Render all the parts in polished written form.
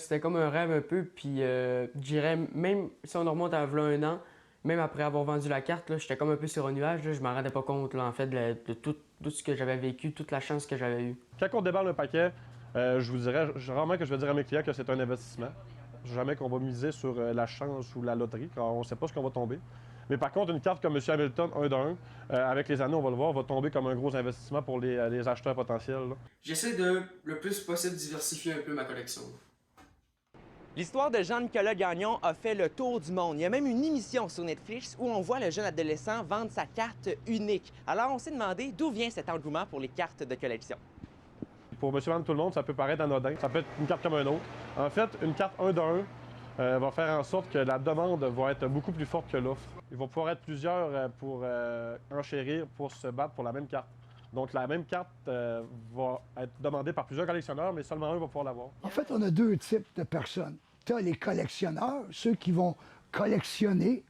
c'était comme un rêve un peu, puis je dirais, même si on remonte à v'là un an, même après avoir vendu la carte, j'étais comme un peu sur un nuage, je m'en rendais pas compte, là, en fait, de tout ce que j'avais vécu, toute la chance que j'avais eue. Quand on déballe un paquet, je vous dirais, rarement que je vais dire à mes clients que c'est un investissement. Jamais qu'on va miser sur la chance ou la loterie, car on ne sait pas ce qu'on va tomber. Mais par contre, une carte comme M. Hamilton 1 d'un, avec les années, on va le voir, va tomber comme un gros investissement pour les acheteurs potentiels, là. J'essaie de le plus possible diversifier un peu ma collection. L'histoire de Jean-Nicolas Gagnon a fait le tour du monde. Il y a même une émission sur Netflix où on voit le jeune adolescent vendre sa carte unique. Alors, on s'est demandé d'où vient cet engouement pour les cartes de collection. Pour monsieur, madame, tout le monde, ça peut paraître anodin. Ça peut être une carte comme un autre. En fait, une carte 1 d'un va faire en sorte que la demande va être beaucoup plus forte que l'offre. Il va pouvoir être plusieurs pour enchérir, pour se battre pour la même carte. Donc, la même carte va être demandée par plusieurs collectionneurs, mais seulement un va pouvoir l'avoir. En fait, on a deux types de personnes. Tu as les collectionneurs, ceux qui vont collectionner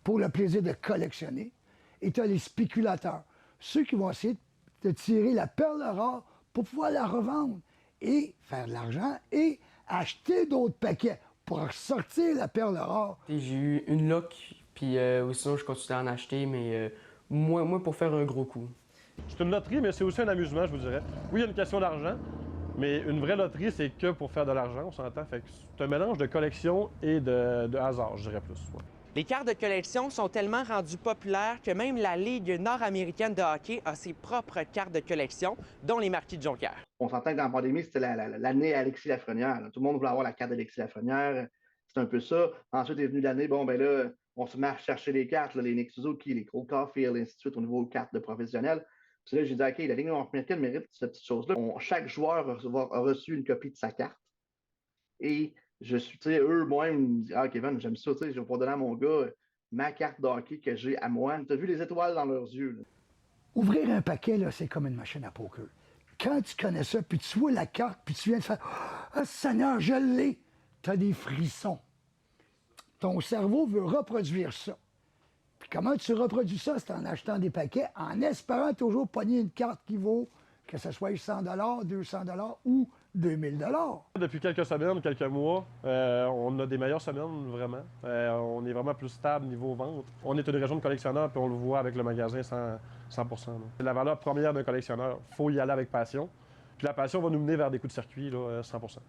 pour le plaisir de collectionner, et tu as les spéculateurs, ceux qui vont essayer de tirer la perle rare pour pouvoir la revendre et faire de l'argent et acheter d'autres paquets pour sortir la perle rare. J'ai eu une loc, puis sinon je continue à en acheter, mais moi pour faire un gros coup. C'est une loterie, mais c'est aussi un amusement, je vous dirais. Oui, il y a une question d'argent, mais une vraie loterie, c'est que pour faire de l'argent, on s'entend. Fait que c'est un mélange de collection et de hasard, je dirais plus. Ouais. Les cartes de collection sont tellement rendues populaires que même la Ligue nord-américaine de hockey a ses propres cartes de collection, dont les Marquis de Jonquière. On s'entend que dans la pandémie, c'était l'année Alexis Lafrenière. Tout le monde voulait avoir la carte d'Alexis Lafrenière. C'est un peu ça. Ensuite est venue l'année, bon, ben là, on se met à chercher les cartes, là, les Nick Suzuki, les Cole Caulfield, et ainsi de suite, au niveau cartes de professionnels. Puis là, j'ai dit, OK, la Ligue nord-américaine mérite cette petite chose-là. Chaque joueur a reçu une copie de sa carte. Et je suis, tu sais, eux-mêmes, ils me disent, ah, Kevin, j'aime ça, tu sais, je vais pouvoir donner à mon gars ma carte de hockey que j'ai à moi. Tu as vu les étoiles dans leurs yeux, là. Ouvrir un paquet, là, c'est comme une machine à poker. Quand tu connais ça, puis tu vois la carte, puis tu viens de faire « Ah, Seigneur, je l'ai! » Tu as des frissons. Ton cerveau veut reproduire ça. Puis comment tu reproduis ça? C'est en achetant des paquets, en espérant toujours pogner une carte qui vaut, que ce soit 100 200 ou 2000 $. Depuis quelques semaines, quelques mois, on a des meilleures semaines, vraiment. On est vraiment plus stable niveau vente. On est une région de collectionneurs, puis on le voit avec le magasin 100%. C'est la valeur première d'un collectionneur. Il faut y aller avec passion. Puis la passion va nous mener vers des coups de circuit, là, 100%.